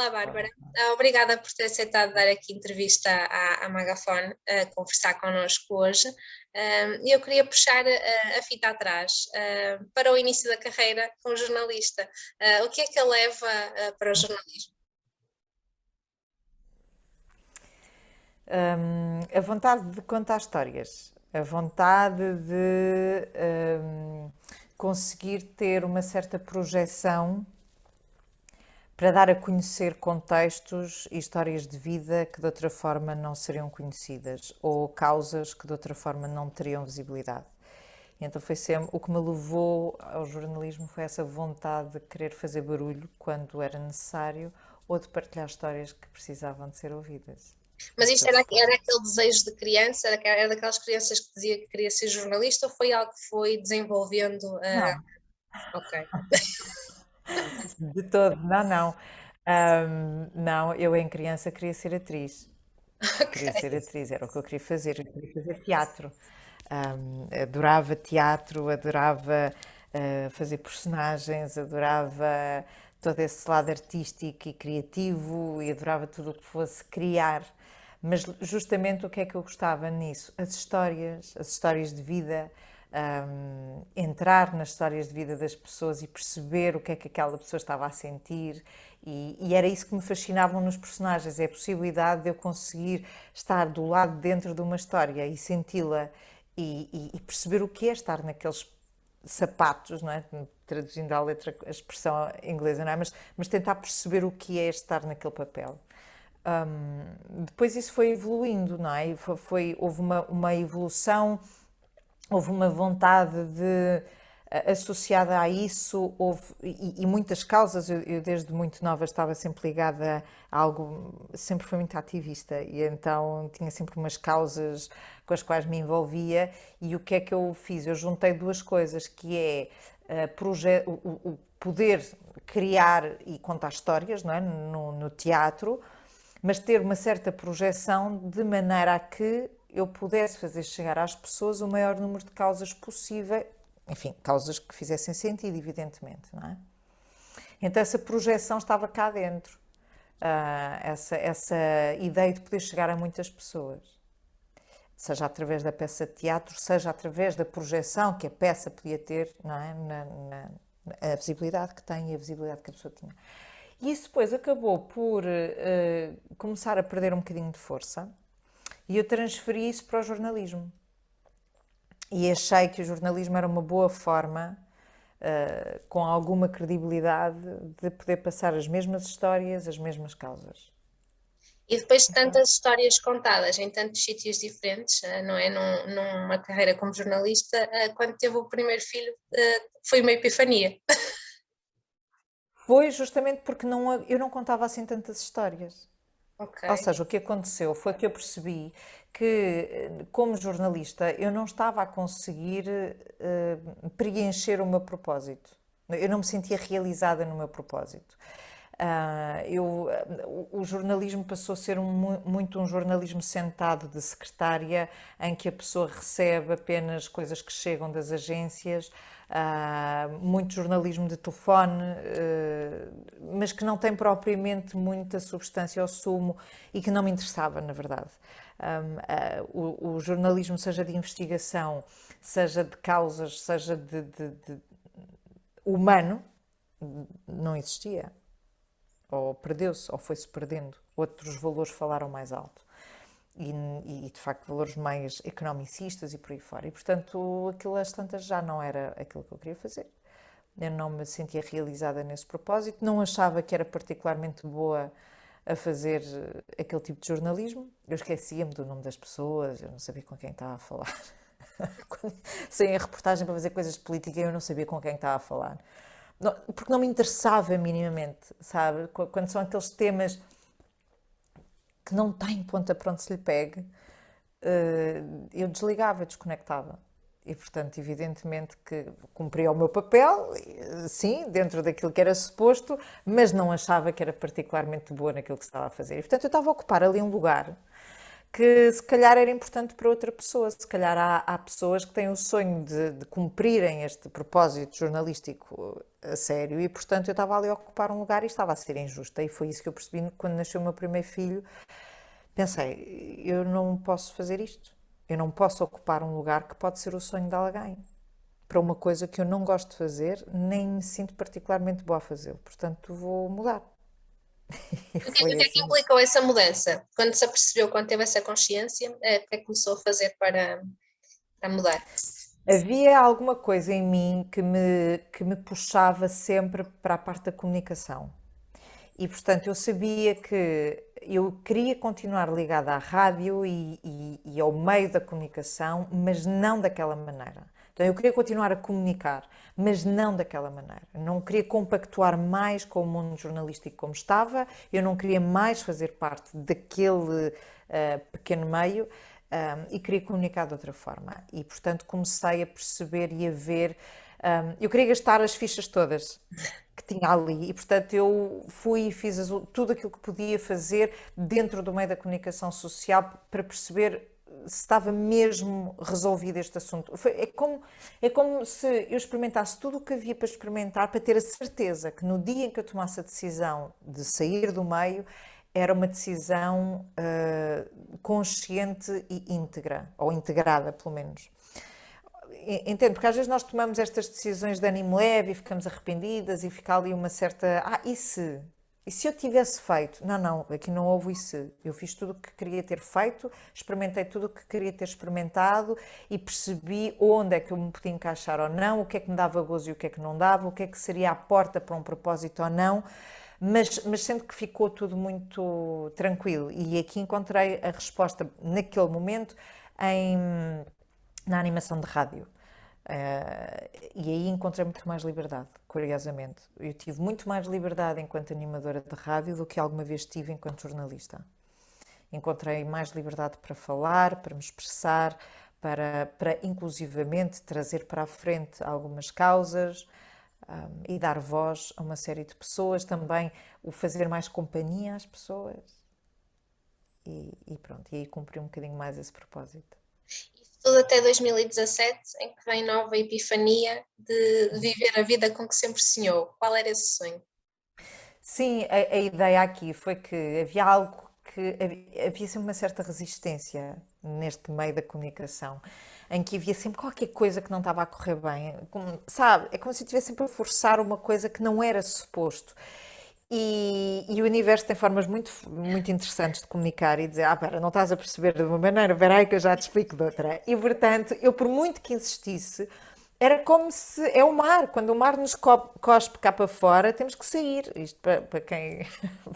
Olá, Bárbara. Obrigada por ter aceitado dar aqui entrevista à Magafone, a conversar connosco hoje. Eu queria puxar a fita atrás, para o início da carreira como jornalista. O que é que a leva para o jornalismo? A vontade de contar histórias, a vontade de conseguir ter uma certa projeção para dar a conhecer contextos e histórias de vida que de outra forma não seriam conhecidas ou causas que de outra forma não teriam visibilidade. Então foi sempre o que me levou ao jornalismo, foi essa vontade de querer fazer barulho quando era necessário ou de partilhar histórias que precisavam de ser ouvidas. Mas Isso isto foi o que era levou. aquele desejo de criança, era daquelas crianças que dizia que queria ser jornalista ou foi algo que foi desenvolvendo? Não, Ok, de todo, não, não. Não, eu em criança queria ser atriz. Queria ser ok. atriz, era o que eu queria fazer. Eu queria fazer teatro. Adorava teatro, adorava fazer personagens, adorava todo esse lado artístico e criativo e adorava tudo o que fosse criar. Mas justamente o que é que eu gostava nisso? As histórias de vida, entrar nas histórias de vida das pessoas e perceber o que é que aquela pessoa estava a sentir. E era isso que me fascinava nos personagens, é a possibilidade de eu conseguir estar do lado de dentro de uma história e senti-la e perceber o que é estar naqueles sapatos, não é? Traduzindo à letra a expressão inglesa, não é? Mas tentar perceber o que é estar naquele papel. Depois isso foi evoluindo, não é? Houve uma evolução, houve uma vontade de associada a isso, e muitas causas. Eu desde muito nova estava sempre ligada a algo, sempre fui muito ativista e então tinha sempre umas causas com as quais me envolvia. E o que é que eu fiz? Eu juntei duas coisas, que é o poder criar e contar histórias, não é? No teatro, mas ter uma certa projeção de maneira a que eu pudesse fazer chegar às pessoas o maior número de causas possível, enfim, causas que fizessem sentido, evidentemente, não é? Então essa projeção estava cá dentro, essa ideia de poder chegar a muitas pessoas, seja através da peça de teatro, seja através da projeção que a peça podia ter, não é? A visibilidade que tem e a visibilidade que a pessoa tinha. E isso depois acabou por começar a perder um bocadinho de força e eu transferi isso para o jornalismo. E achei que o jornalismo era uma boa forma, com alguma credibilidade, de poder passar as mesmas histórias, as mesmas causas. E depois de E pronto. tantas histórias contadas em tantos sítios diferentes, não é? Numa carreira como jornalista, quando teve o primeiro filho, foi uma epifania. Foi justamente porque eu não contava assim tantas histórias. Ok. Ou seja, o que aconteceu foi que eu percebi que, como jornalista, eu não estava a conseguir preencher o meu propósito. Eu não me sentia realizada no meu propósito. O jornalismo passou a ser muito um jornalismo sentado de secretária, em que a pessoa recebe apenas coisas que chegam das agências, muito jornalismo de telefone, mas que não tem propriamente muita substância ao sumo e que não me interessava, na verdade. O jornalismo, seja de investigação, seja de causas, seja de humano, não existia. Ou perdeu-se, ou foi-se perdendo. Outros valores falaram mais alto. De facto, valores mais economicistas e por aí fora. E, portanto, aquilo às tantas já não era aquilo que eu queria fazer. Eu não me sentia realizada nesse propósito, não achava que era particularmente boa a fazer aquele tipo de jornalismo. Eu esquecia-me do nome das pessoas, eu não sabia com quem estava a falar. Quando saía a reportagem para fazer coisas de política, eu não sabia com quem estava a falar. Porque não me interessava minimamente, sabe? Quando são aqueles temas que não têm ponta para onde se lhe pegue, eu desligava, desconectava. E, portanto, evidentemente que cumpria o meu papel, sim, dentro daquilo que era suposto, mas não achava que era particularmente boa naquilo que estava a fazer. E, portanto, eu estava a ocupar ali um lugar que se calhar era importante para outra pessoa. Se calhar há pessoas que têm o sonho de cumprirem este propósito jornalístico a sério e, portanto, eu estava ali a ocupar um lugar e estava a ser injusta. E foi isso que eu percebi quando nasceu o meu primeiro filho. Pensei, eu não posso fazer isto. Eu não posso ocupar um lugar que pode ser o sonho de alguém para uma coisa que eu não gosto de fazer, nem me sinto particularmente boa a fazer. Portanto, vou mudar. E O foi que é que assim. implicou essa mudança? Quando se apercebeu, quando teve essa consciência, o que é que começou a fazer para mudar? Havia alguma coisa em mim que me puxava sempre para a parte da comunicação. E, portanto, eu sabia que eu queria continuar ligada à rádio e ao meio da comunicação, mas não daquela maneira. Então, eu queria continuar a comunicar, mas não daquela maneira. Não queria compactuar mais com o mundo jornalístico como estava, eu não queria mais fazer parte daquele pequeno meio, e queria comunicar de outra forma. E, portanto, comecei a perceber e a ver. Eu queria gastar as fichas todas que tinha ali e, portanto, eu fui e fiz tudo aquilo que podia fazer dentro do meio da comunicação social para perceber se estava mesmo resolvido este assunto. É como se eu experimentasse tudo o que havia para experimentar para ter a certeza que no dia em que eu tomasse a decisão de sair do meio, era uma decisão consciente e íntegra, ou integrada, pelo menos. Entendo, porque às vezes nós tomamos estas decisões de ânimo leve e ficamos arrependidas e fica ali uma certa. E se? E se eu tivesse feito? Não, não, aqui não houve isso. Eu fiz tudo o que queria ter feito, experimentei tudo o que queria ter experimentado e percebi onde é que eu me podia encaixar ou não, o que é que me dava gozo e o que é que não dava, o que é que seria a porta para um propósito ou não. Mas sendo que ficou tudo muito tranquilo. E aqui encontrei a resposta naquele momento em na animação de rádio. E aí encontrei muito mais liberdade, curiosamente. Eu tive muito mais liberdade enquanto animadora de rádio do que alguma vez tive enquanto jornalista. Encontrei mais liberdade para falar, para me expressar, para inclusivamente trazer para a frente algumas causas, e dar voz a uma série de pessoas, também o fazer mais companhia às pessoas. E pronto, e aí cumpri um bocadinho mais esse propósito. Tudo até 2017, em que vem nova epifania de viver a vida com que sempre sonhou. Qual era esse sonho? Sim, a ideia aqui foi que havia algo que havia sempre uma certa resistência neste meio da comunicação, em que havia sempre qualquer coisa que não estava a correr bem, sabe? É como se eu estivesse sempre a forçar uma coisa que não era suposto. E o universo tem formas muito, muito interessantes de comunicar e dizer: pera, não estás a perceber de uma maneira, espera aí que eu já te explico de outra. E portanto, eu por muito que insistisse, era como se é o mar, quando o mar nos cospe cá para fora, temos que sair. Isto para quem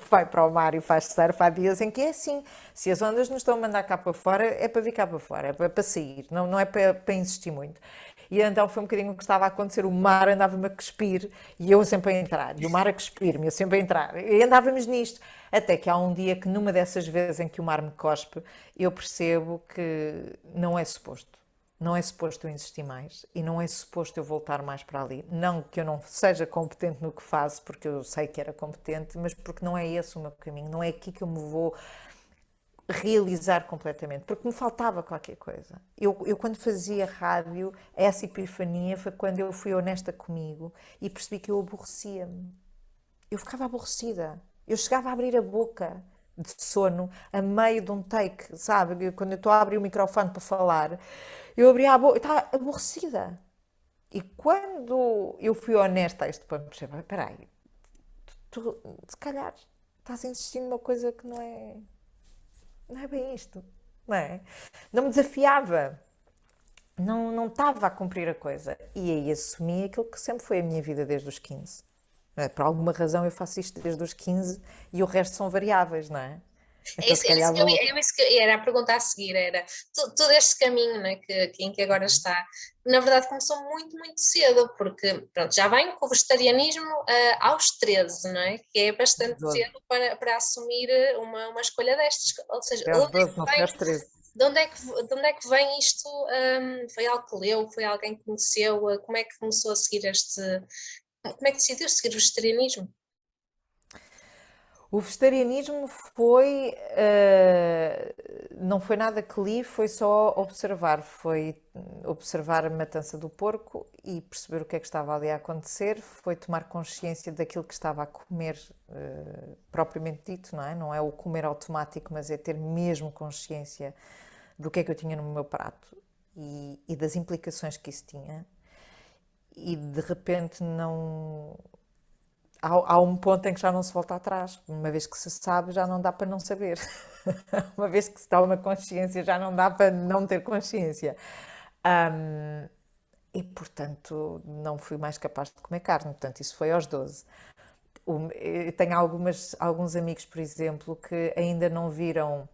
vai para o mar e faz surf, há dias em que é assim. Se as ondas nos estão a mandar cá para fora, é para vir cá para fora, é para sair, não é para insistir muito. E então foi um bocadinho o que estava a acontecer. O mar andava-me a cuspir e eu sempre a entrar. E o mar a cuspir-me, eu sempre a entrar. E andávamos nisto. Até que há um dia que, numa dessas vezes em que o mar me cospe, eu percebo que não é suposto. Não é suposto eu insistir mais e não é suposto eu voltar mais para ali. Não que eu não seja competente no que faço, porque eu sei que era competente, mas porque não é esse o meu caminho. Não é aqui que eu me vou realizar completamente, porque me faltava qualquer coisa. Eu quando fazia rádio, essa epifania foi quando eu fui honesta comigo e percebi que eu aborrecia-me. Eu ficava aborrecida. Eu chegava a abrir a boca de sono a meio de um take, sabe? Quando eu estou a abrir o microfone para falar, eu abria a boca, eu estava aborrecida. E quando eu fui honesta a este ponto, percebi, espera aí, tu, se calhar estás a insistir numa coisa que não é bem isto, não é? Não me desafiava, não estava a cumprir a coisa. E aí assumi aquilo que sempre foi a minha vida desde os 15. Por alguma razão eu faço isto desde os 15 e o resto são variáveis, não é? É Então isso, se calhar vou. é isso que era a pergunta a seguir, era todo este caminho, né, em que agora está, na verdade começou muito, muito cedo, porque pronto, já vem com o vegetarianismo aos 13, não é? Que é bastante 12. cedo para assumir uma escolha destas, ou seja, Foi aos 12, não foi aos 13. de onde é que vem isto? Foi algo que leu, foi alguém que conheceu, como é que começou a seguir como é que decidiu seguir o vegetarianismo? O vegetarianismo foi, não foi nada que li, foi só observar, foi observar a matança do porco e perceber o que é que estava ali a acontecer, foi tomar consciência daquilo que estava a comer, propriamente dito, não é? Não é o comer automático, mas é ter mesmo consciência do que é que eu tinha no meu prato e das implicações que isso tinha. E de repente não, há um ponto em que já não se volta atrás. Uma vez que se sabe, já não dá para não saber. Uma vez que se toma consciência, já não dá para não ter consciência. Ahm, e, portanto, não fui mais capaz de comer carne. Portanto, isso foi aos 12. Eu tenho alguns amigos, por exemplo, que ainda não viram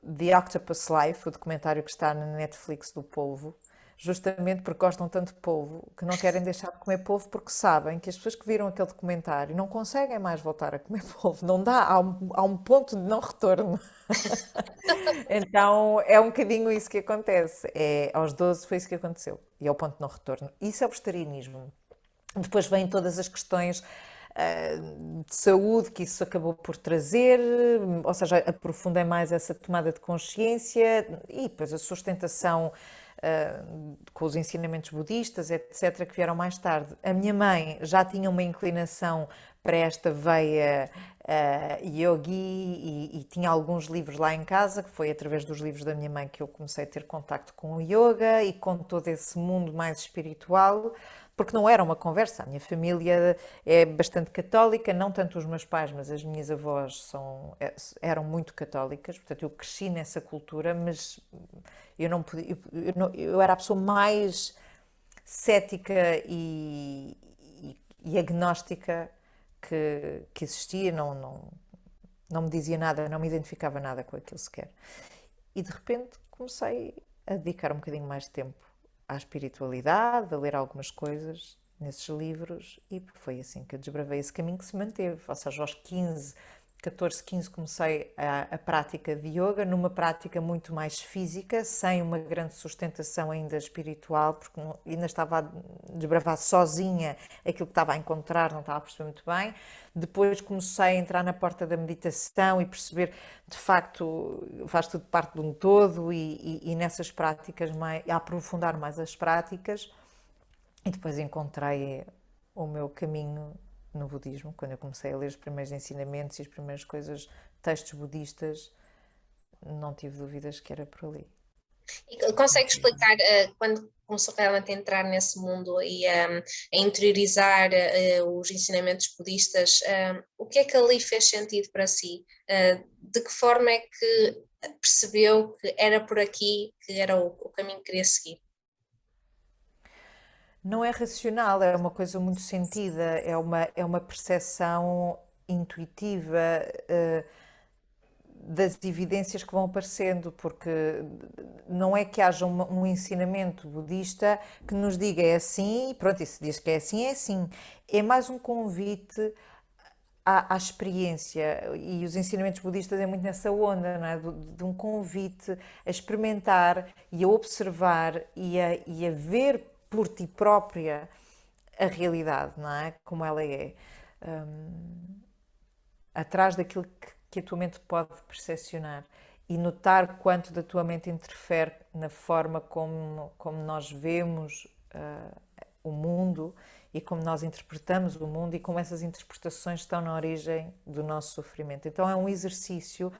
The Octopus Life, o documentário que está na Netflix do polvo, justamente porque gostam tanto de polvo que não querem deixar de comer polvo porque sabem que as pessoas que viram aquele documentário não conseguem mais voltar a comer polvo. Não dá, há um ponto de não retorno. Então é um bocadinho isso que acontece. É, aos 12 foi isso que aconteceu. E é o ponto de não retorno. Isso é o vegetarianismo. Depois vêm todas as questões de saúde que isso acabou por trazer, ou seja, aprofundei mais essa tomada de consciência e depois a sustentação com os ensinamentos budistas, etc., que vieram mais tarde. A minha mãe já tinha uma inclinação para esta veia yogi e tinha alguns livros lá em casa, que foi através dos livros da minha mãe que eu comecei a ter contacto com o yoga e com todo esse mundo mais espiritual, porque não era uma conversa. A minha família é bastante católica, não tanto os meus pais, mas as minhas avós eram muito católicas, portanto eu cresci nessa cultura, mas eu não podia, eu era a pessoa mais cética e agnóstica que existia, não me dizia nada, não me identificava nada com aquilo sequer. E de repente comecei a dedicar um bocadinho mais de tempo à espiritualidade, a ler algumas coisas nesses livros e foi assim que eu desbravei esse caminho que se manteve. Ou seja, aos 15, 14, 15 comecei a prática de yoga, numa prática muito mais física, sem uma grande sustentação ainda espiritual, porque ainda estava a desbravar sozinha aquilo que estava a encontrar, não estava a perceber muito bem. Depois comecei a entrar na porta da meditação e perceber, de facto, faz tudo parte de um todo e nessas práticas, a aprofundar mais as práticas. E depois encontrei o meu caminho no budismo, quando eu comecei a ler os primeiros ensinamentos e as primeiras coisas, textos budistas, não tive dúvidas que era por ali. E consegue explicar quando começou realmente a entrar nesse mundo e a interiorizar os ensinamentos budistas, o que é que ali fez sentido para si? De que forma é que percebeu que era por aqui que era o caminho que queria seguir? Não é racional, é uma coisa muito sentida, é uma percepção intuitiva das evidências que vão aparecendo, porque não é que haja um ensinamento budista que nos diga é assim, e pronto, e se diz que é assim, é assim. É mais um convite à experiência, e os ensinamentos budistas é muito nessa onda, não é? De um convite a experimentar e a observar e a ver por ti própria a realidade, não é? Como ela é. Atrás daquilo que a tua mente pode percepcionar e notar quanto da tua mente interfere na forma como nós vemos o mundo e como nós interpretamos o mundo e como essas interpretações estão na origem do nosso sofrimento. Então é um exercício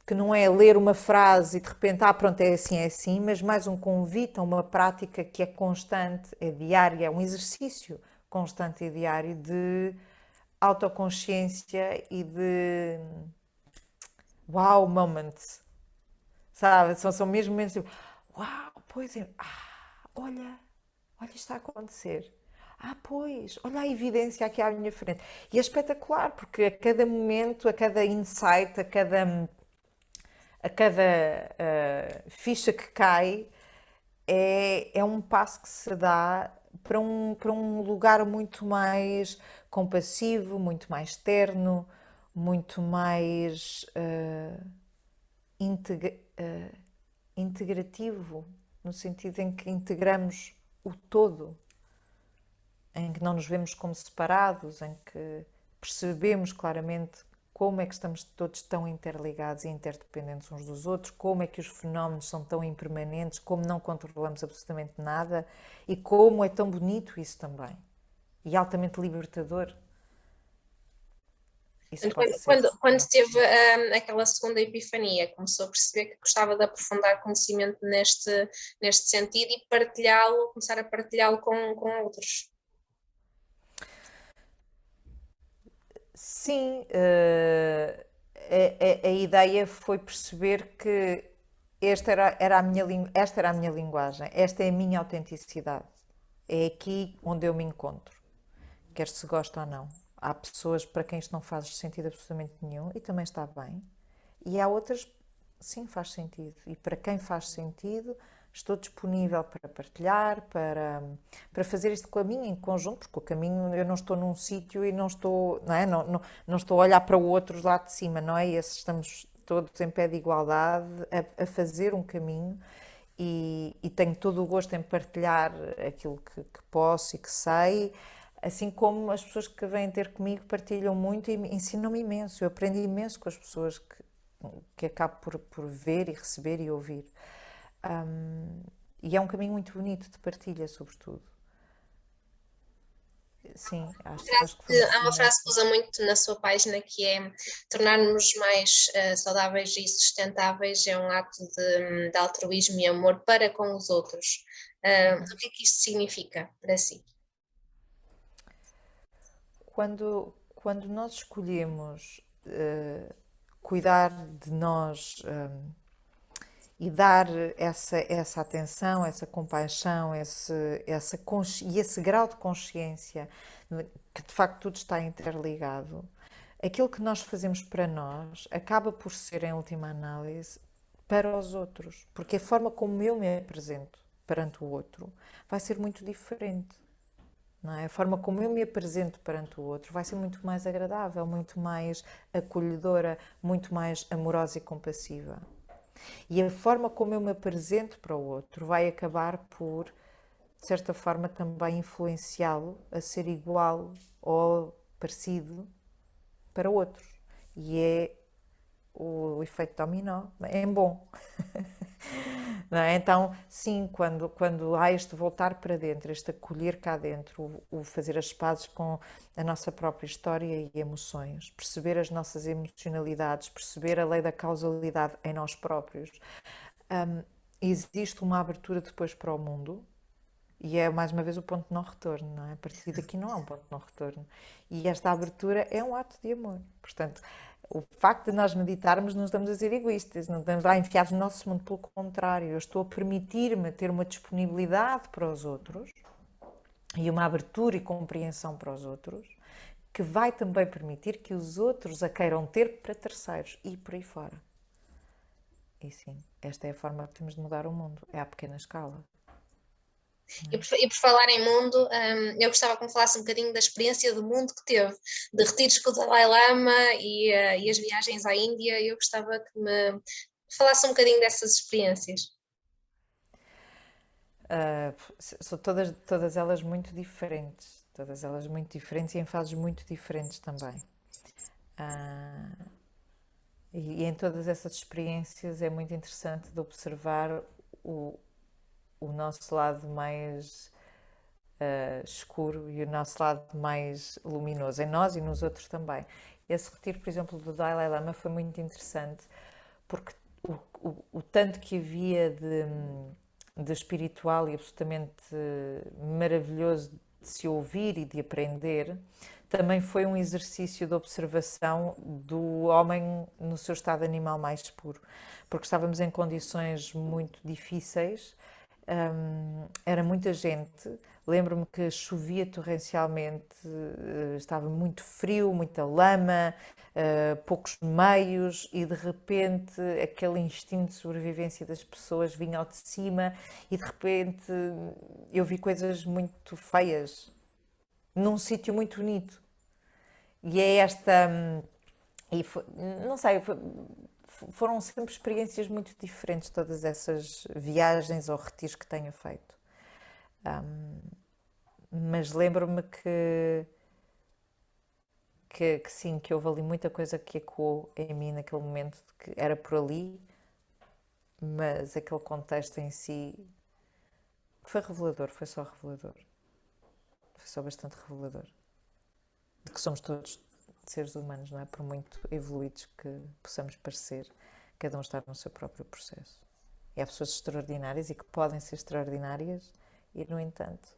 que não é ler uma frase e de repente, pronto, é assim, mas mais um convite a uma prática que é constante, é diária, é um exercício constante e diário de autoconsciência e de wow moments, sabe? São mesmo momentos tipo, uau, pois é, olha, isto está a acontecer. Pois, olha a evidência aqui à minha frente. E é espetacular, porque a cada momento, a cada insight, a cada ficha que cai, é um passo que se dá para um lugar muito mais compassivo, muito mais terno, muito mais integrativo, no sentido em que integramos o todo, em que não nos vemos como separados, em que percebemos claramente como é que estamos todos tão interligados e interdependentes uns dos outros, como é que os fenómenos são tão impermanentes, como não controlamos absolutamente nada e como é tão bonito isso também e altamente libertador. Isso Portanto, pode ser. quando teve aquela segunda epifania, começou a perceber que gostava de aprofundar conhecimento neste sentido e partilhá-lo, começar a partilhá-lo com outros. Sim, a ideia foi perceber que esta era a minha linguagem, esta é a minha autenticidade. É aqui onde eu me encontro, quer se gosta ou não. Há pessoas para quem isto não faz sentido absolutamente nenhum e também está bem. E há outras, sim, faz sentido. E para quem faz sentido, estou disponível para partilhar, para fazer este caminho em conjunto, porque o caminho eu não estou num sítio e não estou, não é? Não estou a olhar para o outro lá de cima, não é? Estamos todos em pé de igualdade a fazer um caminho e tenho todo o gosto em partilhar aquilo que posso e que sei, assim como as pessoas que vêm ter comigo partilham muito e ensinam-me imenso. Eu aprendi imenso com as pessoas que acabo por ver e receber e ouvir. Um, e é um caminho muito bonito de partilha, sobretudo. Sim, acho que foi um Há uma bocadinho frase que isso. usa muito na sua página que é tornar-nos mais saudáveis e sustentáveis é um ato de altruísmo e amor para com os outros. O que é que isto significa para si? Quando nós escolhemos cuidar de nós e dar essa atenção, essa compaixão, e esse grau de consciência que de facto tudo está interligado, aquilo que nós fazemos para nós acaba por ser, em última análise, para os outros, porque a forma como eu me apresento perante o outro vai ser muito diferente. Não é? A forma como eu me apresento perante o outro vai ser muito mais agradável, muito mais acolhedora, muito mais amorosa e compassiva. E a forma como eu me apresento para o outro vai acabar por, de certa forma, também influenciá-lo a ser igual ou parecido para outros. E é o efeito dominó, é bom. Não é? Então, sim, quando há este voltar para dentro, este acolher cá dentro, o fazer as pazes com a nossa própria história e emoções, perceber as nossas emocionalidades, perceber a lei da causalidade em nós próprios, hum, existe uma abertura depois para o mundo. E é mais uma vez o ponto de não retorno, não é? A partir daqui não há um ponto de não retorno. E esta abertura é um ato de amor. Portanto, o facto de nós meditarmos, não estamos a ser egoístas, não estamos lá enfiados no nosso mundo, pelo contrário, eu estou a permitir-me ter uma disponibilidade para os outros e uma abertura e compreensão para os outros, que vai também permitir que os outros a queiram ter para terceiros e por aí fora. E sim, esta é a forma que temos de mudar o mundo, é à pequena escala. E por falar em mundo, eu gostava que me falasse um bocadinho da experiência do mundo que teve, de retiros com o Dalai Lama e as viagens à Índia. Eu gostava que me falasse um bocadinho dessas experiências. São todas elas muito diferentes, todas elas muito diferentes e em fases muito diferentes também. Ah, e em todas essas experiências é muito interessante de observar o, o nosso lado mais escuro e o nosso lado mais luminoso, em nós e nos outros também. Esse retiro, por exemplo, do Dalai Lama foi muito interessante porque o tanto que havia de espiritual e absolutamente maravilhoso de se ouvir e de aprender, também foi um exercício de observação do homem no seu estado animal mais puro, porque estávamos em condições muito difíceis, era muita gente. Lembro-me que chovia torrencialmente, estava muito frio, muita lama, poucos meios e de repente aquele instinto de sobrevivência das pessoas vinha ao de cima e de repente eu vi coisas muito feias num sítio muito bonito. E é esta. E foi, não sei, foram sempre experiências muito diferentes, todas essas viagens ou retiros que tenho feito. Mas lembro-me que que sim, que houve ali muita coisa que ecoou em mim naquele momento, de que era por ali, mas aquele contexto em si foi revelador, foi só revelador. Foi só bastante revelador. De que somos todos seres humanos, não é? Por muito evoluídos que possamos parecer, cada um está no seu próprio processo. E há pessoas extraordinárias e que podem ser extraordinárias e, no entanto,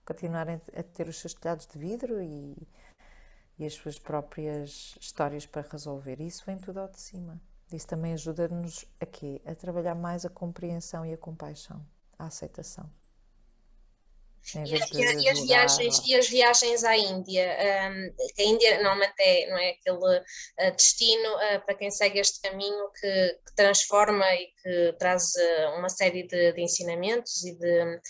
continuarem a ter os seus telhados de vidro e as suas próprias histórias para resolver. E isso vem tudo ao de cima. Isso também ajuda-nos a quê? A trabalhar mais a compreensão e a compaixão, a aceitação. Em vez de julgar. E as viagens à Índia, que a Índia normalmente não é aquele destino para quem segue este caminho que transforma e que traz uma série de ensinamentos e de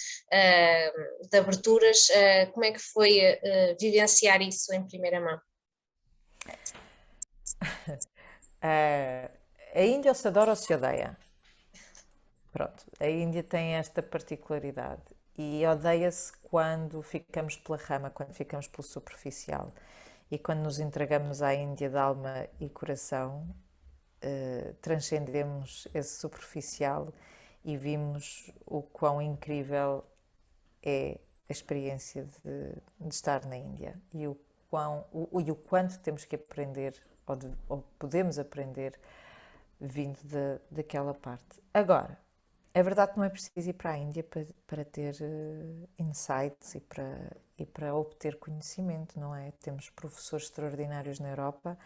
aberturas. Como é que foi vivenciar isso em primeira mão? A Índia ou se adora ou se odeia. Pronto, a Índia tem esta particularidade e odeia-se quando ficamos pela rama, quando ficamos pelo superficial. E quando nos entregamos à Índia de alma e coração, transcendemos esse superficial e vimos o quão incrível é a experiência de estar na Índia e o quanto temos que aprender ou podemos aprender vindo daquela parte. Agora, é verdade que não é preciso ir para a Índia para ter insights e para obter conhecimento, não é? Temos professores extraordinários na Europa,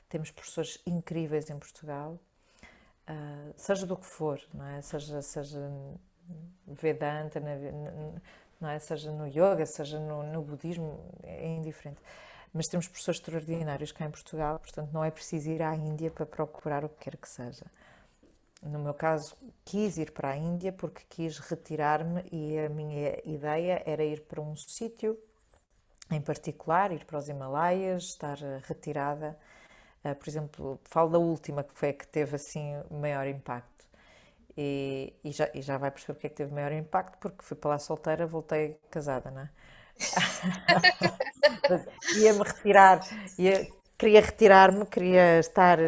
temos professores incríveis em Portugal, seja do que for, não é? Seja Vedanta, não é? Seja no yoga, seja no budismo, é indiferente. Mas temos professores extraordinários cá em Portugal, portanto não é preciso ir à Índia para procurar o que quer que seja. No meu caso, quis ir para a Índia porque quis retirar-me e a minha ideia era ir para um sítio em particular, ir para os Himalaias, estar retirada. Por exemplo, falo da última, que foi a que teve assim maior impacto. E já vai perceber porque é que teve maior impacto, porque fui para lá solteira, voltei casada, não é? Ia-me retirar, queria retirar-me, queria estar,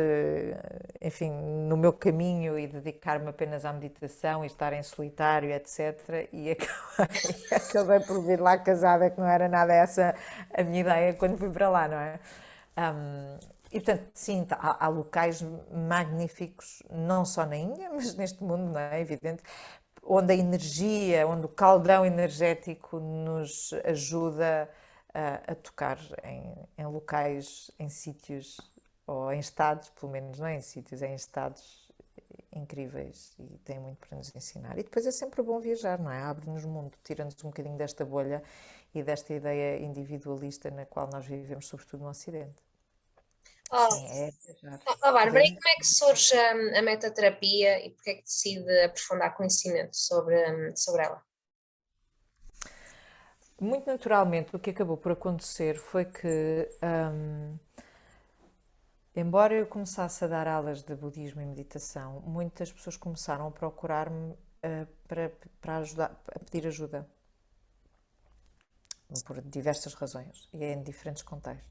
enfim, no meu caminho e dedicar-me apenas à meditação e estar em solitário, etc. E acabei por vir lá casada, que não era nada essa a minha ideia quando fui para lá, não é? E portanto, sim, há locais magníficos, não só na Índia, mas neste mundo, não é evidente, onde a energia, onde o caldão energético nos ajuda a tocar em locais, em sítios, ou em estados, pelo menos não é em sítios, é em estados incríveis e tem muito para nos ensinar. E depois é sempre bom viajar, não é? Abre-nos o mundo, tira-nos um bocadinho desta bolha e desta ideia individualista na qual nós vivemos, sobretudo no Ocidente. Oh, Sim, é viajar. Bárbara, e Podemos. como é que surge a metaterapia e porque é que decide aprofundar conhecimento sobre ela? Muito naturalmente, o que acabou por acontecer foi que, embora eu começasse a dar aulas de budismo e meditação, muitas pessoas começaram a procurar-me para ajudar, a pedir ajuda, por diversas razões e em diferentes contextos.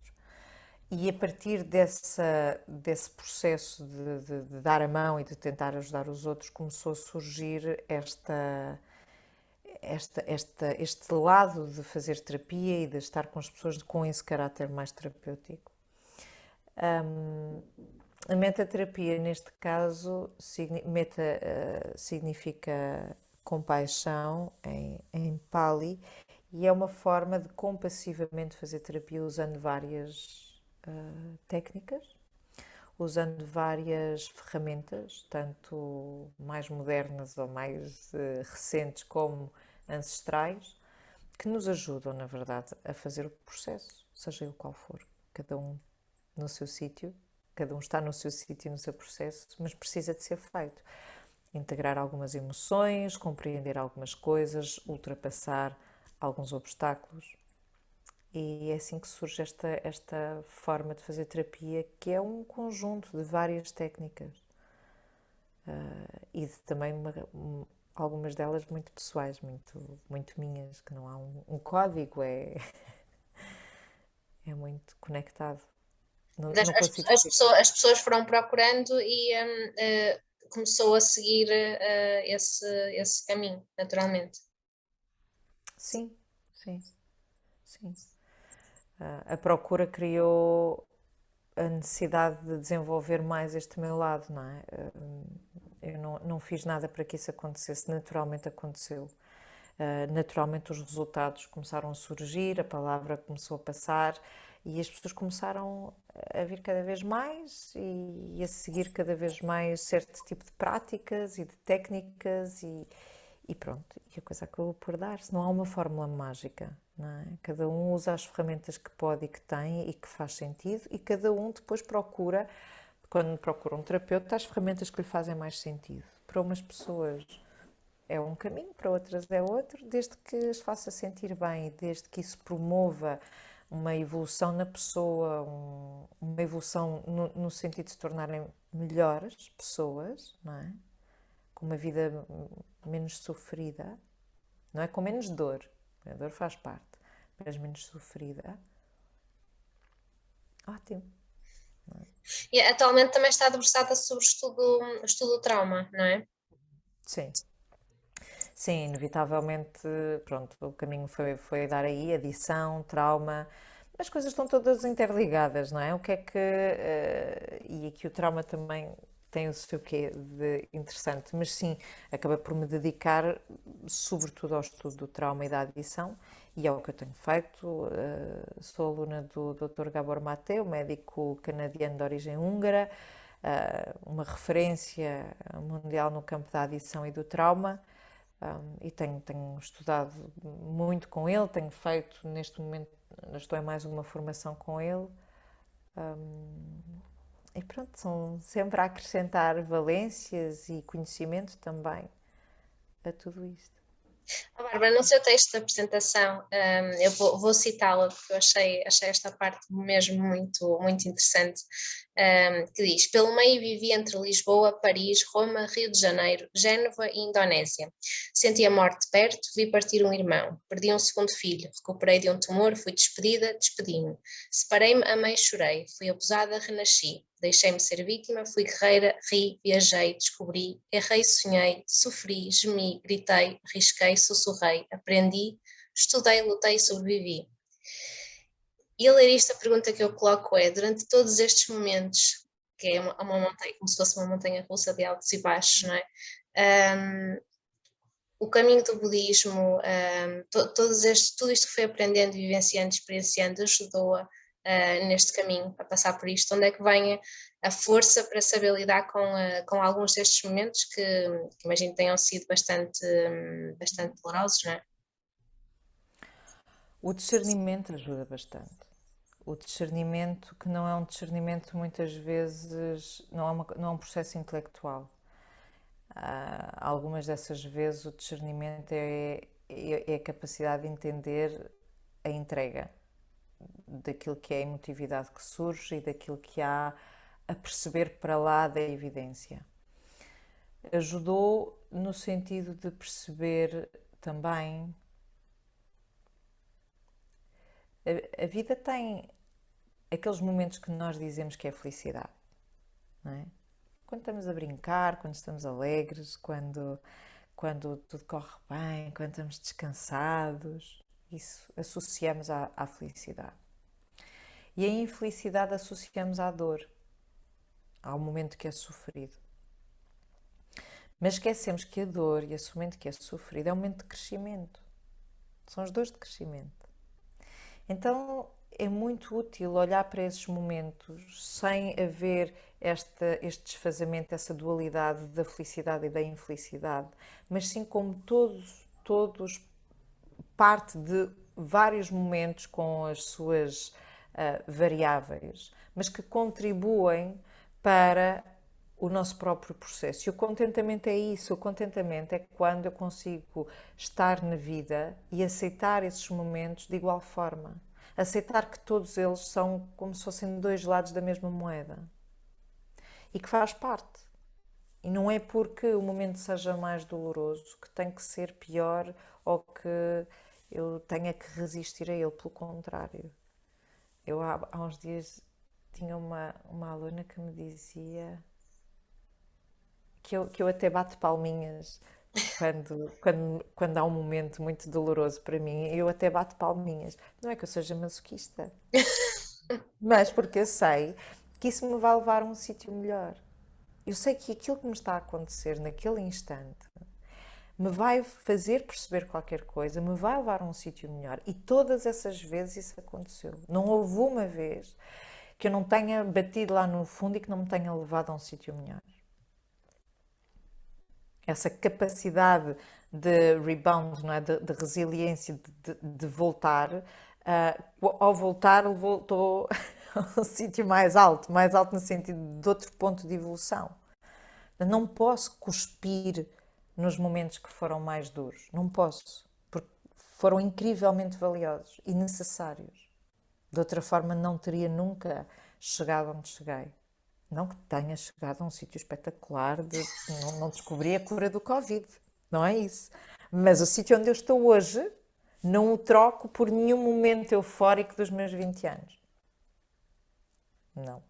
E a partir desse processo de dar a mão e de tentar ajudar os outros, começou a surgir este lado de fazer terapia e de estar com as pessoas com esse caráter mais terapêutico. A metaterapia, neste caso, significa compaixão em Pali e é uma forma de compassivamente fazer terapia usando várias técnicas, usando várias ferramentas, tanto mais modernas ou mais recentes como ancestrais, que nos ajudam, na verdade, a fazer o processo, seja ele qual for. Cada um no seu sítio, cada um está no seu sítio, no seu processo, mas precisa de ser feito. Integrar algumas emoções, compreender algumas coisas, ultrapassar alguns obstáculos. E é assim que surge esta forma de fazer terapia, que é um conjunto de várias técnicas e também algumas delas muito pessoais, muito minhas, que não há um código, é muito conectado. Não consigo explicar. As pessoas foram procurando e começou a seguir esse caminho, naturalmente. Sim, sim, sim. A procura criou a necessidade de desenvolver mais este meu lado, não é? Eu não fiz nada para que isso acontecesse, naturalmente aconteceu. Naturalmente os resultados começaram a surgir, a palavra começou a passar e as pessoas começaram a vir cada vez mais e a seguir cada vez mais certo tipo de práticas e de técnicas e pronto, e a coisa acabou por dar-se. Não há uma fórmula mágica, não é? Cada um usa as ferramentas que pode e que tem e que faz sentido e cada um depois procura, quando procura um terapeuta, as ferramentas que lhe fazem mais sentido. Para umas pessoas é um caminho, para outras é outro, desde que as faça sentir bem e desde que isso promova uma evolução na pessoa, uma evolução no sentido de se tornarem melhores pessoas, não é? Com uma vida menos sofrida, não é? Com menos dor, a dor faz parte, mas menos sofrida. Ótimo. E atualmente também está debruçada sobre o estudo do trauma, não é? Sim. Sim, inevitavelmente, pronto, o caminho foi dar aí, adição, trauma, as coisas estão todas interligadas, não é? O que é que. E aqui o trauma também tem o seu quê de interessante, mas sim, acabei por me dedicar sobretudo ao estudo do trauma e da adição, e é o que eu tenho feito. Sou aluna do Dr. Gabor Maté, o médico canadiano de origem húngara, uma referência mundial no campo da adição e do trauma. E tenho estudado muito com ele, tenho feito neste momento, estou em mais uma formação com ele. E pronto, são sempre a acrescentar valências e conhecimento também a tudo isto. Oh, Bárbara, no seu texto de apresentação, eu vou citá-la porque eu achei esta parte mesmo muito interessante, que diz: pelo meio vivi entre Lisboa, Paris, Roma, Rio de Janeiro, Génova e Indonésia. Senti a morte de perto, vi partir um irmão, perdi um segundo filho, recuperei de um tumor, fui despedida, despedi-me. Separei-me, amei, chorei, fui abusada, renasci. Deixei-me ser vítima, fui guerreira, ri, viajei, descobri, errei, sonhei, sofri, gemi, gritei, arrisquei, sussurrei, aprendi, estudei, lutei e sobrevivi. E a ler isto, a pergunta que eu coloco é, durante todos estes momentos, que é uma montanha, como se fosse uma montanha russa de altos e baixos, não é? O caminho do budismo, tudo isto que foi aprendendo, vivenciando, experienciando, ajudou-a neste caminho, a passar por isto. Onde é que vem a força para saber lidar com alguns destes momentos que imagino tenham sido bastante dolorosos, não é? O discernimento ajuda bastante. O discernimento, que não é um discernimento muitas vezes, não é um processo intelectual. Algumas dessas vezes o discernimento é a capacidade de entender a entrega daquilo que é a emotividade que surge e daquilo que há a perceber para lá da evidência. Ajudou no sentido de perceber também. A vida tem aqueles momentos que nós dizemos que é felicidade, não é? Quando estamos a brincar, quando estamos alegres, quando tudo corre bem, quando estamos descansados, isso associamos à felicidade. E a infelicidade associamos à dor, ao momento que é sofrido. Mas esquecemos que a dor e esse momento que é sofrido é um momento de crescimento. São os dois de crescimento. Então é muito útil olhar para esses momentos sem haver este desfazamento, essa dualidade da felicidade e da infelicidade, mas sim como todos parte de vários momentos com as suas variáveis, mas que contribuem para o nosso próprio processo. E o contentamento é isso, o contentamento é quando eu consigo estar na vida e aceitar esses momentos de igual forma. Aceitar que todos eles são como se fossem dois lados da mesma moeda. E que faz parte. E não é porque o momento seja mais doloroso que tem que ser pior ou que eu tenha que resistir a ele, pelo contrário. Eu há uns dias Tinha uma aluna que me dizia que eu até bato palminhas quando há um momento muito doloroso para mim, eu até bato palminhas. Não é que eu seja masoquista, mas porque eu sei que isso me vai levar a um sítio melhor. Eu sei que aquilo que me está a acontecer naquele instante me vai fazer perceber qualquer coisa, me vai levar a um sítio melhor. E todas essas vezes isso aconteceu. Não houve uma vez que eu não tenha batido lá no fundo e que não me tenha levado a um sítio melhor. Essa capacidade de rebound, não é? De resiliência, de voltar, ao voltar ele voltou a um sítio mais alto no sentido de outro ponto de evolução. Não posso cuspir nos momentos que foram mais duros, não posso, porque foram incrivelmente valiosos e necessários. De outra forma, não teria nunca chegado onde cheguei. Não que tenha chegado a um sítio espetacular, não descobri a cura do Covid, não é isso. Mas o sítio onde eu estou hoje, não o troco por nenhum momento eufórico dos meus 20 anos. Não.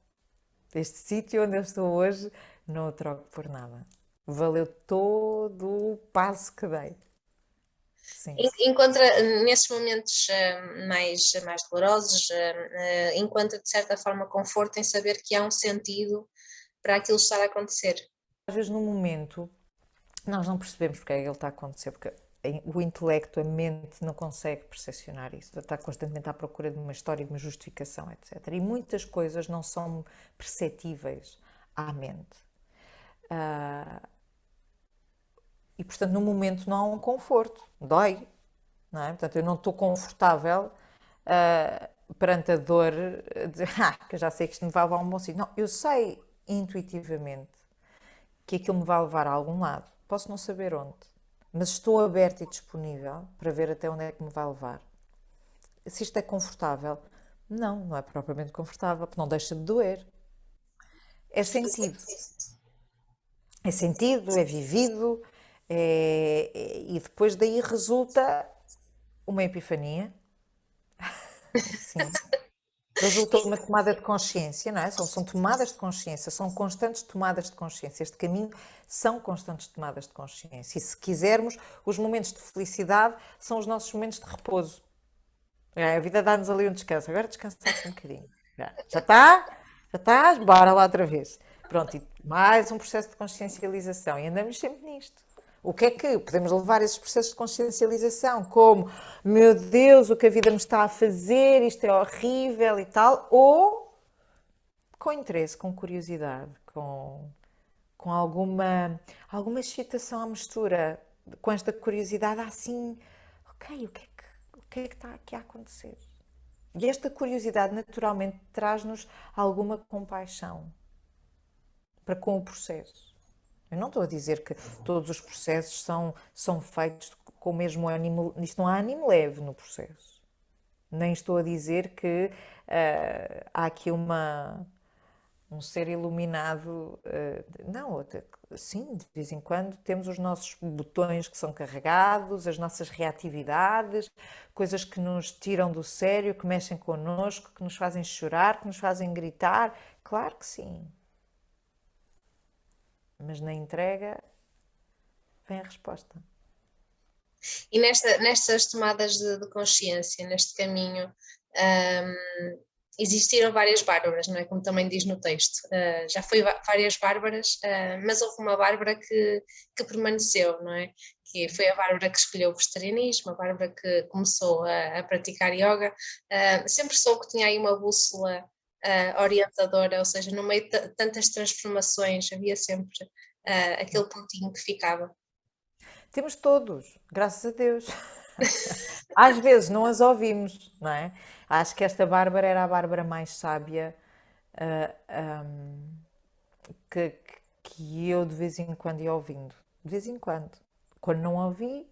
Este sítio onde eu estou hoje, não o troco por nada. Valeu todo o passo que dei. Sim. Encontra nesses momentos mais dolorosos, encontra de certa forma conforto em saber que há um sentido para aquilo estar a acontecer. Às vezes, no momento, nós não percebemos porque é que ele está a acontecer, porque o intelecto, a mente, não consegue percepcionar isso. Está constantemente à procura de uma história, de uma justificação, etc. E muitas coisas não são perceptíveis à mente. E, portanto, no momento não há um conforto. Dói, não é? Portanto, eu não estou confortável perante a dor, de, que eu já sei que isto me vai levar a um bom sítio. Não, eu sei intuitivamente que aquilo me vai levar a algum lado. Posso não saber onde, mas estou aberta e disponível para ver até onde é que me vai levar. Se isto é confortável, não, não é propriamente confortável, porque não deixa de doer. É sentido. É sentido, é vivido, e depois daí resulta uma epifania, sim. Resulta uma tomada de consciência, não é? São tomadas de consciência, são constantes tomadas de consciência. Este caminho são constantes tomadas de consciência. E se quisermos, os momentos de felicidade são os nossos momentos de repouso. A vida dá-nos ali um descanso. Agora descansaste um bocadinho. Já está? Já estás? Bora lá outra vez. Pronto, e mais um processo de consciencialização. E andamos sempre nisto. O que é que podemos levar esses processos de consciencialização? Como, meu Deus, o que a vida me está a fazer, isto é horrível e tal, ou com interesse, com curiosidade, com alguma excitação à mistura, com esta curiosidade assim, ok, o que é que está aqui a acontecer? E esta curiosidade naturalmente traz-nos alguma compaixão para com o processo. Eu não estou a dizer que todos os processos são feitos com o mesmo ânimo. Isto não há ânimo leve no processo. Nem estou a dizer que há aqui um ser iluminado. Não, sim, de vez em quando temos os nossos botões que são carregados, as nossas reatividades, coisas que nos tiram do sério, que mexem connosco, que nos fazem chorar, que nos fazem gritar. Claro que sim. Mas na entrega vem a resposta. E nestas tomadas de consciência, neste caminho, existiram várias Bárbaras, não é? Como também diz no texto. Já foi várias Bárbaras, mas houve uma Bárbara que permaneceu, não é? Que foi a Bárbara que escolheu o vegetarianismo, a Bárbara que começou a praticar yoga. Sempre soube que tinha aí uma bússola orientadora, ou seja, no meio de tantas transformações havia sempre aquele pontinho que ficava. Temos todos, graças a Deus. Às vezes não as ouvimos, não é? Acho que esta Bárbara era a Bárbara mais sábia que, que eu de vez em quando ia ouvindo. De vez em quando. Quando não ouvi,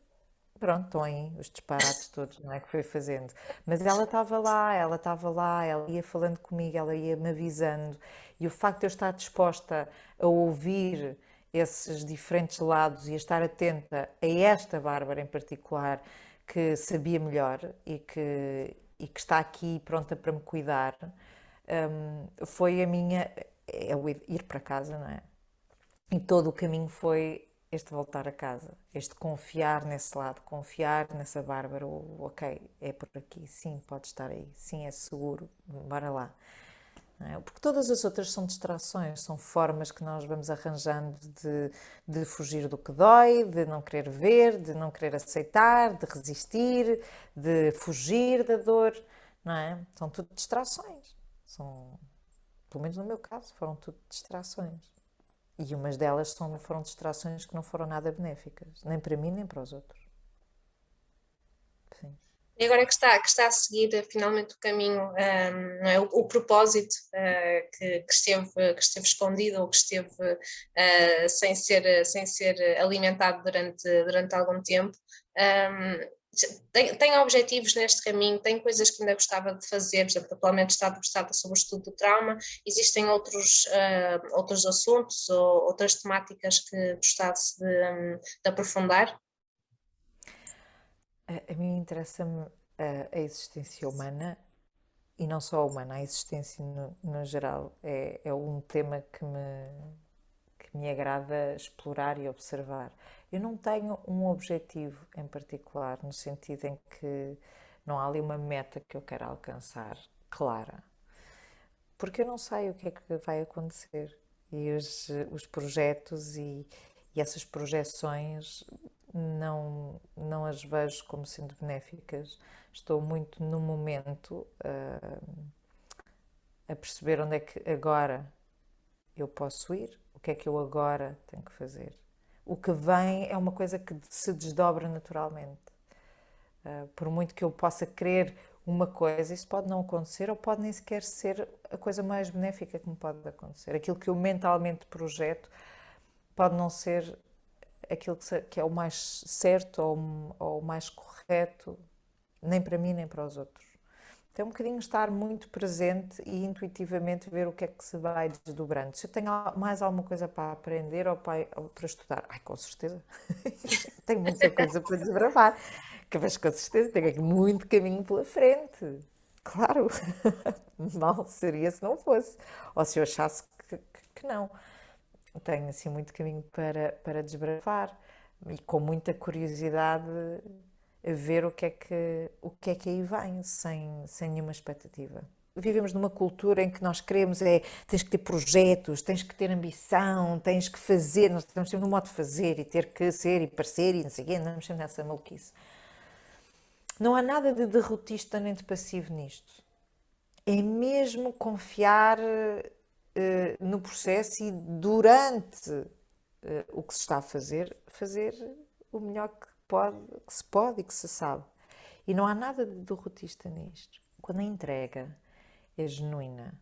pronto, estão aí os disparates todos, não é? Que foi fazendo. Mas ela estava lá, ela ia falando comigo, ela ia me avisando. E o facto de eu estar disposta a ouvir esses diferentes lados e a estar atenta a esta Bárbara em particular, que sabia melhor e que está aqui pronta para me cuidar, foi a minha, é o ir para casa, não é? E todo o caminho foi este voltar a casa, este confiar nesse lado, confiar nessa Bárbara, ok, é por aqui, sim, pode estar aí, sim, é seguro, bora lá. Não é? Porque todas as outras são distrações, são formas que nós vamos arranjando de fugir do que dói, de não querer ver, de não querer aceitar, de resistir, de fugir da dor, não é? São tudo distrações. São, pelo menos no meu caso, foram tudo distrações. E umas delas foram distrações que não foram nada benéficas, nem para mim, nem para os outros. Sim. E agora que está a seguir finalmente o caminho, não é? O propósito que esteve escondido ou que esteve sem ser alimentado durante algum tempo, tem objetivos neste caminho, tem coisas que ainda gostava de fazer, por exemplo, atualmente está debruçada sobre o estudo do trauma, existem outros assuntos ou outras temáticas que gostasse de aprofundar? A mim interessa-me a existência humana e não só a humana, a existência no geral. É um tema que me agrada explorar e observar. Eu não tenho um objetivo em particular, no sentido em que não há ali uma meta que eu quero alcançar clara, porque eu não sei o que é que vai acontecer. E os projetos e essas projeções não as vejo como sendo benéficas. Estou muito no momento a perceber onde é que agora eu posso ir, o que é que eu agora tenho que fazer. O que vem é uma coisa que se desdobra naturalmente. Por muito que eu possa querer uma coisa, isso pode não acontecer ou pode nem sequer ser a coisa mais benéfica que me pode acontecer. Aquilo que eu mentalmente projeto pode não ser aquilo que é o mais certo ou o mais correto, nem para mim nem para os outros. Então, um bocadinho estar muito presente e intuitivamente ver o que é que se vai desdobrando. Se eu tenho mais alguma coisa para aprender ou para estudar, ai, com certeza, tenho muita coisa para desbravar, que mas com certeza tenho aqui muito caminho pela frente. Claro, mal seria se não fosse, ou se eu achasse que não. Tenho assim muito caminho para desbravar e com muita curiosidade a ver o que é que aí vem, sem nenhuma expectativa. Vivemos numa cultura em que nós queremos tens que ter projetos, tens que ter ambição, tens que fazer, nós estamos sempre no modo de fazer e ter que ser e parecer e não sei o quê, andamos sempre nessa maluquice. Não há nada de derrotista nem de passivo nisto. É mesmo confiar no processo e durante o que se está a fazer o melhor que se pode e que se sabe. E não há nada de derrotista nisto. Quando a entrega é genuína,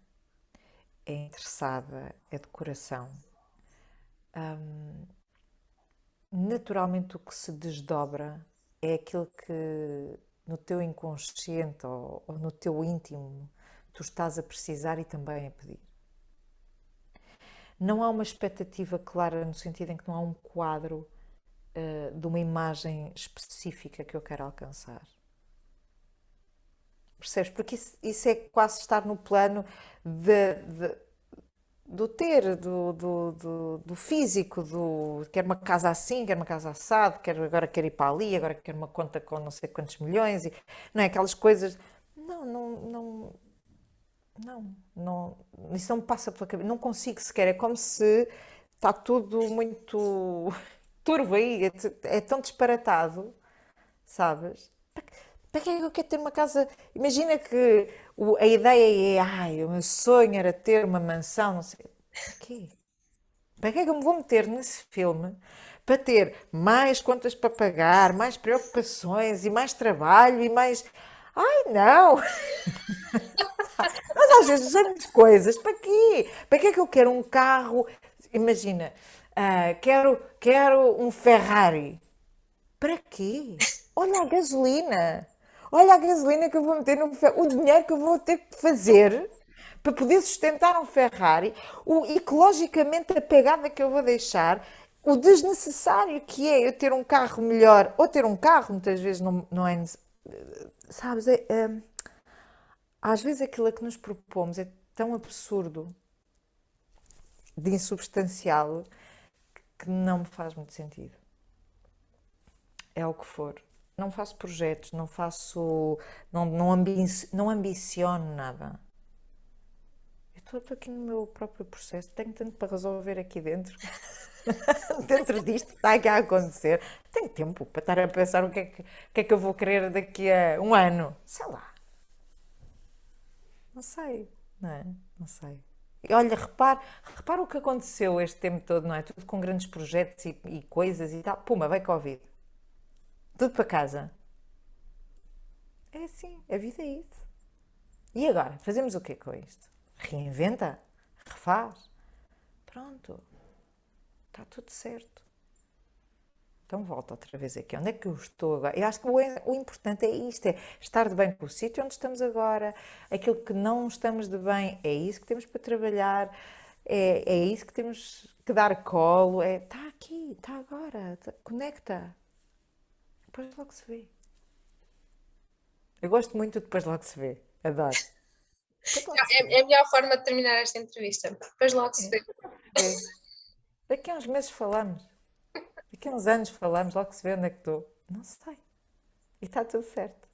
é interessada, é de coração, naturalmente o que se desdobra é aquilo que no teu inconsciente ou no teu íntimo tu estás a precisar e também a pedir. Não há uma expectativa clara no sentido em que não há um quadro de uma imagem específica que eu quero alcançar. Percebes? Porque isso é quase estar no plano do ter, do físico, quero uma casa assim, quero uma casa assado, agora quero ir para ali, agora quero uma conta com não sei quantos milhões, e, não é? Aquelas coisas. Não, não, isso não me passa pela cabeça, não consigo sequer, é como se está tudo muito turvo aí, é tão disparatado, sabes? Para que é que eu quero ter uma casa? Imagina que a ideia é, ai, o meu sonho era ter uma mansão, não sei. Para quê? Para que é que eu me vou meter nesse filme para ter mais contas para pagar, mais preocupações e mais trabalho e mais. Ai, não! Mas às vezes grandes coisas, para quê? Para que é que eu quero um carro? Imagina, quero um Ferrari. Para quê? Olha a gasolina. Olha a gasolina que eu vou meter no Ferrari. O dinheiro que eu vou ter que fazer para poder sustentar um Ferrari. O ecologicamente a pegada que eu vou deixar. O desnecessário que é eu ter um carro melhor ou ter um carro, muitas vezes não é. Sabes, às vezes aquilo a que nos propomos tão absurdo, de insubstancial, que não me faz muito sentido. É o que for. Não faço projetos, não faço. Não ambiciono nada. Eu estou aqui no meu próprio processo, tenho tanto para resolver aqui dentro. Dentro disto que está aqui a acontecer. Tenho tempo para estar a pensar o que é que eu vou querer daqui a um ano. Sei lá. Não sei. Não é? Não sei. E olha, repara o que aconteceu este tempo todo, não é? Tudo com grandes projetos e coisas e tal. Puma, veio Covid. Tudo para casa. É assim, a vida é isso. E agora? Fazemos o quê com isto? Reinventa? Refaz? Pronto. Está tudo certo. Então volta outra vez aqui. Onde é que eu estou agora? Eu acho que o importante é isto: é estar de bem com o sítio onde estamos agora. Aquilo que não estamos de bem, é isso que temos para trabalhar. É isso que temos que dar colo. Está aqui, está agora. Conecta. Depois logo se vê. Eu gosto muito do depois logo se vê. Adoro. Depois logo se vê. É a melhor forma de terminar esta entrevista. Depois logo se vê. É. Daqui a uns meses falamos. Daqui a uns anos falamos. Logo se vê onde é que estou. Não sei. E está tudo certo.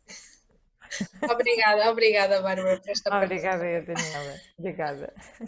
Obrigada, Bárbara, por esta partilha. Obrigada, Daniela. Obrigada.